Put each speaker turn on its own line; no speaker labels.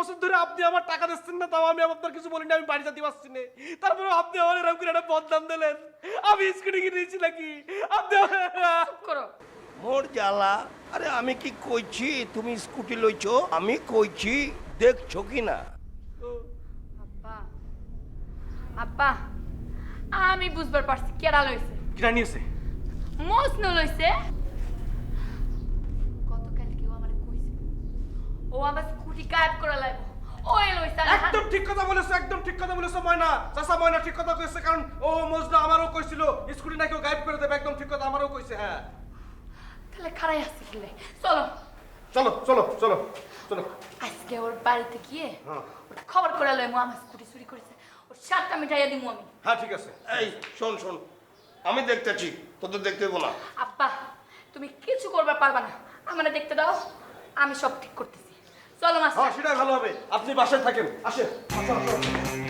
বছর ধরে আপনি আমার টাকা দিচ্ছেন না, তাও আমি আপনার কিছু বলিনি, আমি বাড়ি যেতে পারছি না। তারপরে আপনি আমার এরকম করে একটা বদনাম দিলেন। আমি স্কুটি কিনেছি নাকি আপনি?
চুপ করো।
মোর জ্বালা। আরে আমি কি কইছি তুমি স্কুটি লইছো? আমি কইছি দেখছো কি না?
আব্বা আব্বা আমি বুঝবার পারছি কেডা লইছে।
কিনা নিয়েছে?
মজনু লইছে। গতকাল কেউ আমারে কইছে ও আমার স্কুটি গায়েব করে লাইব। ওই লইছে।
একদম ঠিক কথা বলেছো, একদম ঠিক কথা বলেছো ময়না। চাচা ময়না ঠিক কথা কইছে, কারণ ও মজনু আমারও কইছিল স্কুটি নাকি ও গায়েব করে দেবে। একদম ঠিক কথা আমারও কইছে। হ্যাঁ
তাহলে খারাই আসছে কিলে। চলো
চলো চলো চলো চলো।
আজকে ওর বাড়িতে গিয়ে
হ্যাঁ।
ওর খবর করে লইমু আমার স্কুটি চুরি করেছে। ওর সাতটা মিঠাইয়া দিমু আমি।
হ্যাঁ ঠিক আছে।
এই শোন শোন, আমি দেখতেছি, তোদের দেখতে হবো না।
আব্বা তুমি কিছু করবার পারবা না, আমারে দেখতে দাও, আমি সব ঠিক করতেছি। চলো মাস্টার।
হ্যাঁ সেটাই ভালো হবে, আপনি বাসায় থাকেন। আসেন। আসো, আসো।